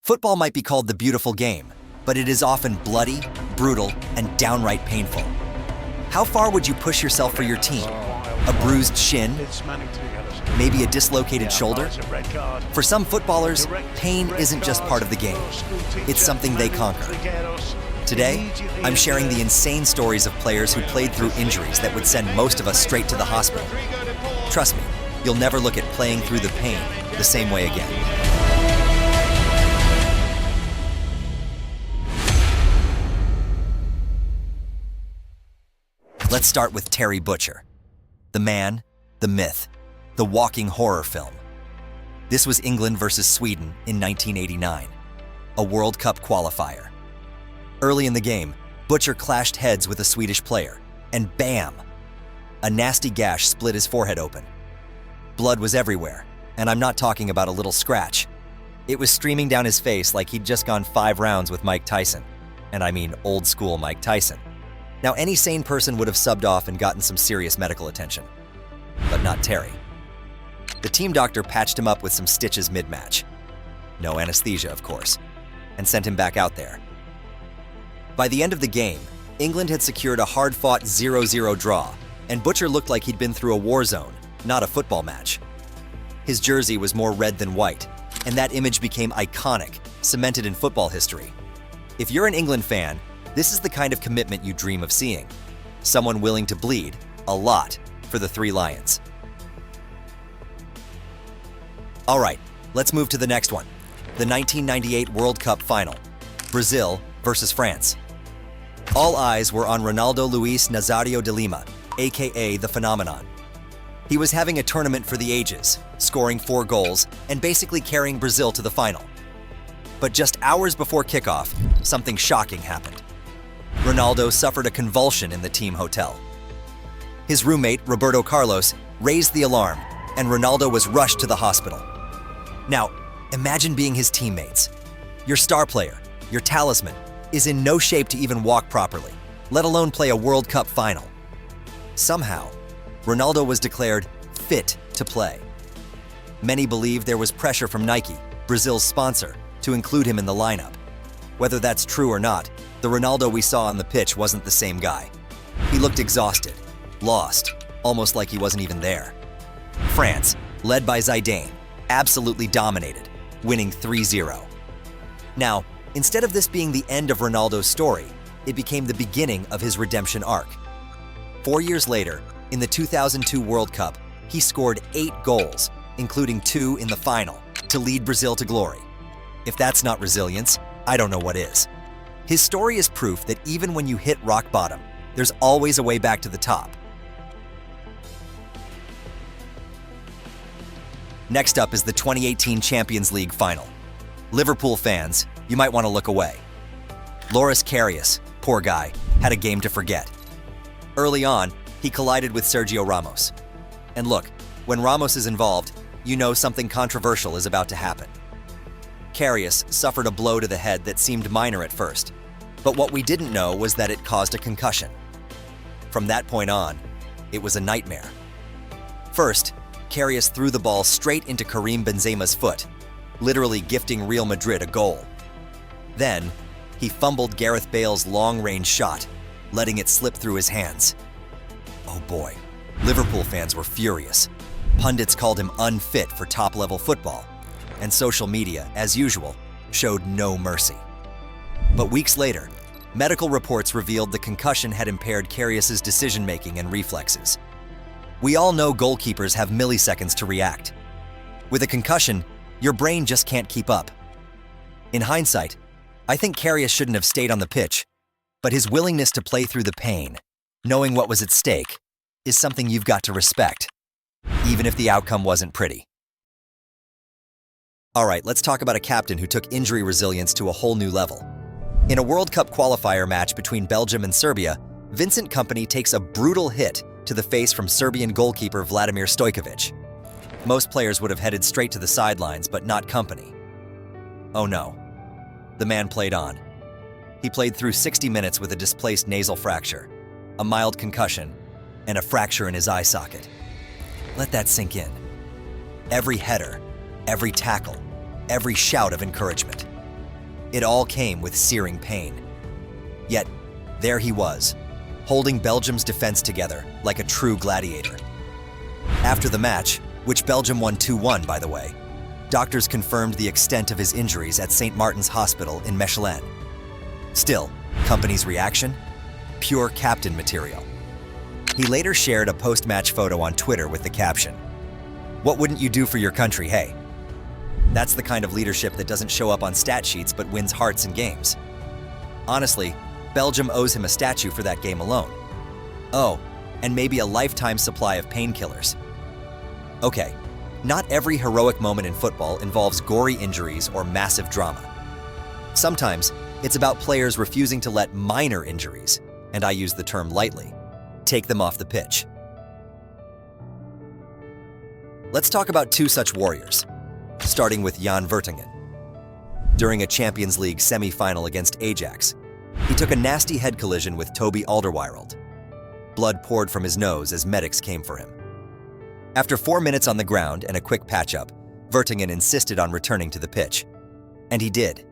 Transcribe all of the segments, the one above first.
Football might be called the beautiful game, but it is often bloody, brutal, and downright painful. How far would you push yourself for your team? A bruised shin? Maybe a dislocated shoulder? For some footballers, pain isn't just part of the game. It's something they conquer. Today, I'm sharing the insane stories of players who played through injuries that would send most of us straight to the hospital. Trust me, you'll never look at playing through the pain the same way again. Let's start with Terry Butcher. The man, the myth, the walking horror film. This was England versus Sweden in 1989, a World Cup qualifier. Early in the game, Butcher clashed heads with a Swedish player, and bam! A nasty gash split his forehead open. Blood was everywhere, and I'm not talking about a little scratch. It was streaming down his face like he'd just gone 5 rounds with Mike Tyson. And I mean old school Mike Tyson. Now, any sane person would have subbed off and gotten some serious medical attention. But not Terry. The team doctor patched him up with some stitches mid-match. No anesthesia, of course, and sent him back out there. By the end of the game, England had secured a hard-fought 0-0 draw, and Butcher looked like he'd been through a war zone, not a football match. His jersey was more red than white, and that image became iconic, cemented in football history. If you're an England fan, this is the kind of commitment you dream of seeing. Someone willing to bleed, a lot, for the Three Lions. All right, let's move to the next one. The 1998 World Cup final, Brazil versus France. All eyes were on Ronaldo Luis Nazario de Lima, aka the Phenomenon. He was having a tournament for the ages, scoring 4 goals and basically carrying Brazil to the final. But just hours before kickoff, something shocking happened. Ronaldo suffered a convulsion in the team hotel. His roommate, Roberto Carlos, raised the alarm, and Ronaldo was rushed to the hospital. Now, imagine being his teammates. Your star player, your talisman, is in no shape to even walk properly, let alone play a World Cup final. Somehow, Ronaldo was declared fit to play. Many believe there was pressure from Nike, Brazil's sponsor, to include him in the lineup. Whether that's true or not, the Ronaldo we saw on the pitch wasn't the same guy. He looked exhausted, lost, almost like he wasn't even there. France, led by Zidane, absolutely dominated, winning 3-0. Now, instead of this being the end of Ronaldo's story, it became the beginning of his redemption arc. 4 years later, in the 2002 World Cup, he scored 8 goals, including 2 in the final, to lead Brazil to glory. If that's not resilience, I don't know what is. His story is proof that even when you hit rock bottom, there's always a way back to the top. Next up is the 2018 Champions League final. Liverpool fans, you might want to look away. Loris Karius, poor guy, had a game to forget. Early on, he collided with Sergio Ramos. And look, when Ramos is involved, you know something controversial is about to happen. Karius suffered a blow to the head that seemed minor at first, but what we didn't know was that it caused a concussion. From that point on, it was a nightmare. First, Karius threw the ball straight into Karim Benzema's foot, literally gifting Real Madrid a goal. Then, he fumbled Gareth Bale's long-range shot, letting it slip through his hands. Oh boy, Liverpool fans were furious. Pundits called him unfit for top-level football, and social media, as usual, showed no mercy. But weeks later, medical reports revealed the concussion had impaired Karius's decision-making and reflexes. We all know goalkeepers have milliseconds to react. With a concussion, your brain just can't keep up. In hindsight, I think Karius shouldn't have stayed on the pitch, but his willingness to play through the pain, knowing what was at stake, is something you've got to respect, even if the outcome wasn't pretty. All right, let's talk about a captain who took injury resilience to a whole new level. In a World Cup qualifier match between Belgium and Serbia, Vincent Kompany takes a brutal hit to the face from Serbian goalkeeper Vladimir Stojkovic. Most players would have headed straight to the sidelines, but not Kompany. Oh no. The man played on. He played through 60 minutes with a displaced nasal fracture, a mild concussion, and a fracture in his eye socket. Let that sink in. Every header, every tackle, every shout of encouragement. It all came with searing pain. Yet, there he was, holding Belgium's defense together like a true gladiator. After the match, which Belgium won 2-1 by the way, doctors confirmed the extent of his injuries at St. Martin's Hospital in Mechelen. Still, company's reaction? Pure captain material. He later shared a post-match photo on Twitter with the caption, "What wouldn't you do for your country, hey?" That's the kind of leadership that doesn't show up on stat sheets but wins hearts and games. Honestly, Belgium owes him a statue for that game alone. Oh, and maybe a lifetime supply of painkillers. Okay, not every heroic moment in football involves gory injuries or massive drama. Sometimes, it's about players refusing to let minor injuries, and I use the term lightly, take them off the pitch. Let's talk about two such warriors, starting with Jan Vertonghen. During a Champions League semi-final against Ajax, he took a nasty head collision with Toby Alderweireld. Blood poured from his nose as medics came for him. After 4 minutes on the ground and a quick patch-up, Vertonghen insisted on returning to the pitch. And he did,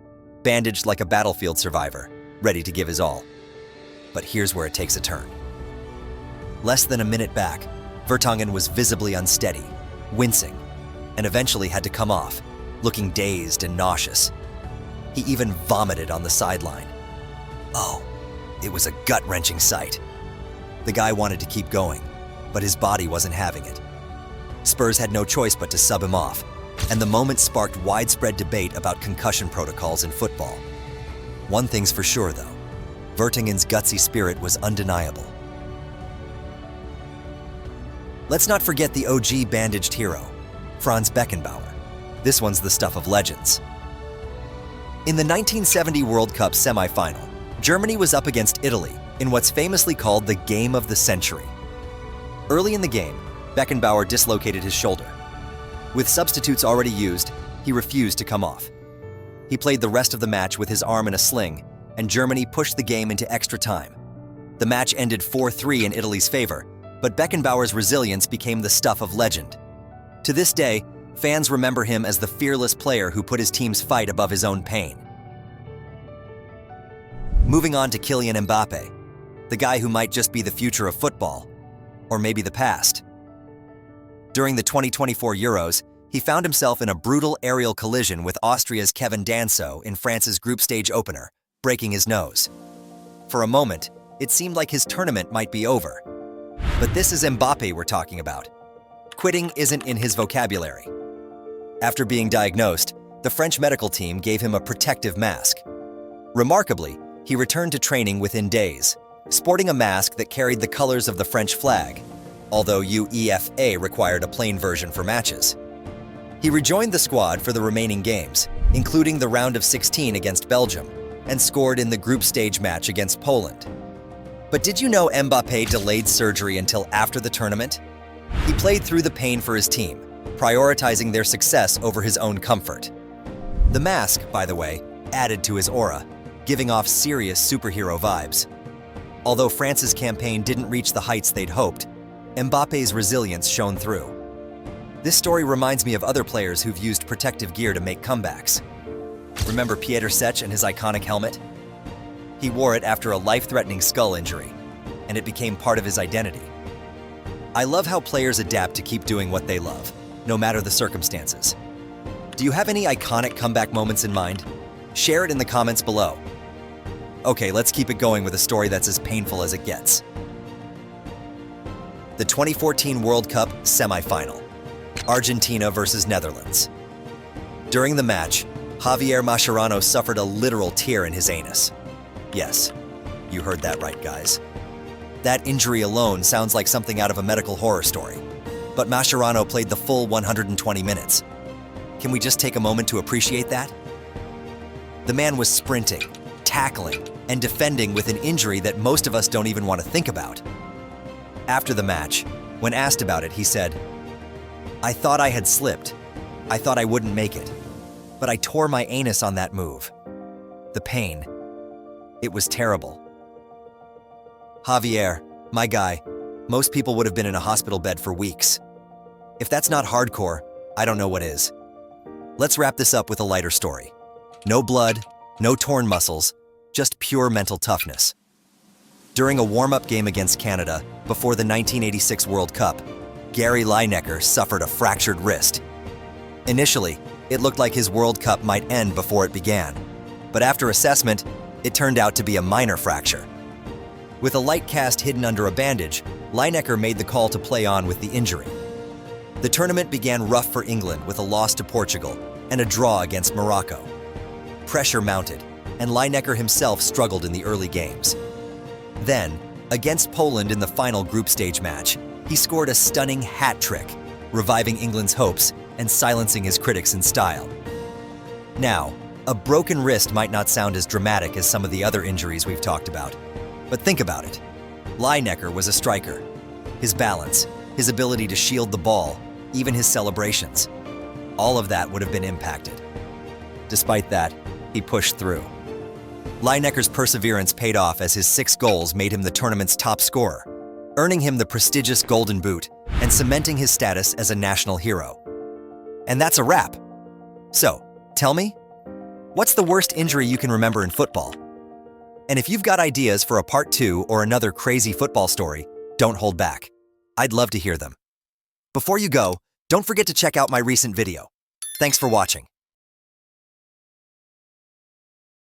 bandaged like a battlefield survivor, ready to give his all. But here's where it takes a turn. Less than a minute back, Vertonghen was visibly unsteady, wincing, and eventually had to come off, looking dazed and nauseous. He even vomited on the sideline. Oh, it was a gut-wrenching sight. The guy wanted to keep going, but his body wasn't having it. Spurs had no choice but to sub him off, and the moment sparked widespread debate about concussion protocols in football. One thing's for sure, though. Vertonghen's gutsy spirit was undeniable. Let's not forget the OG bandaged hero, Franz Beckenbauer. This one's the stuff of legends. In the 1970 World Cup semi-final, Germany was up against Italy in what's famously called the Game of the Century. Early in the game, Beckenbauer dislocated his shoulder. With substitutes already used, he refused to come off. He played the rest of the match with his arm in a sling, and Germany pushed the game into extra time. The match ended 4-3 in Italy's favor, but Beckenbauer's resilience became the stuff of legend. To this day, fans remember him as the fearless player who put his team's fight above his own pain. Moving on to Kylian Mbappé, the guy who might just be the future of football, or maybe the past. During the 2024 Euros, he found himself in a brutal aerial collision with Austria's Kevin Danso in France's group stage opener, breaking his nose. For a moment, it seemed like his tournament might be over. But this is Mbappé we're talking about. Quitting isn't in his vocabulary. After being diagnosed, the French medical team gave him a protective mask. Remarkably, he returned to training within days, sporting a mask that carried the colors of the French flag, although UEFA required a plain version for matches. He rejoined the squad for the remaining games, including the round of 16 against Belgium, and scored in the group stage match against Poland. But did you know Mbappé delayed surgery until after the tournament? He played through the pain for his team, prioritizing their success over his own comfort. The mask, by the way, added to his aura, giving off serious superhero vibes. Although France's campaign didn't reach the heights they'd hoped, Mbappé's resilience shone through. This story reminds me of other players who've used protective gear to make comebacks. Remember Pieter Sech and his iconic helmet? He wore it after a life-threatening skull injury, and it became part of his identity. I love how players adapt to keep doing what they love, no matter the circumstances. Do you have any iconic comeback moments in mind? Share it in the comments below. Okay, let's keep it going with a story that's as painful as it gets. The 2014 World Cup semi-final, Argentina versus Netherlands. During the match, Javier Mascherano suffered a literal tear in his anus. Yes, you heard that right, guys. That injury alone sounds like something out of a medical horror story, but Mascherano played the full 120 minutes. Can we just take a moment to appreciate that? The man was sprinting, tackling, and defending with an injury that most of us don't even want to think about. After the match, when asked about it, he said, "I thought I had slipped. I thought I wouldn't make it. But I tore my anus on that move. The pain. It was terrible." Javier, my guy, most people would have been in a hospital bed for weeks. If that's not hardcore, I don't know what is. Let's wrap this up with a lighter story. No blood, No torn muscles, just pure mental toughness. During a warm-up game against Canada before the 1986 World Cup, Gary Lineker suffered a fractured wrist. Initially, it looked like his World Cup might end before it began, but after assessment, it turned out to be a minor fracture. With a light cast hidden under a bandage, Lineker made the call to play on with the injury. The tournament began rough for England with a loss to Portugal and a draw against Morocco. Pressure mounted, and Lineker himself struggled in the early games. Then, against Poland in the final group stage match, he scored a stunning hat trick, reviving England's hopes and silencing his critics in style. Now, a broken wrist might not sound as dramatic as some of the other injuries we've talked about, but think about it. Lineker was a striker. His balance, his ability to shield the ball, even his celebrations, all of that would have been impacted. Despite that, he pushed through. Lineker's perseverance paid off as his 6 goals made him the tournament's top scorer, earning him the prestigious Golden Boot and cementing his status as a national hero. And that's a wrap. So, tell me, what's the worst injury you can remember in football? And if you've got ideas for a part 2 or another crazy football story, don't hold back. I'd love to hear them. Before you go, don't forget to check out my recent video. Thanks for watching.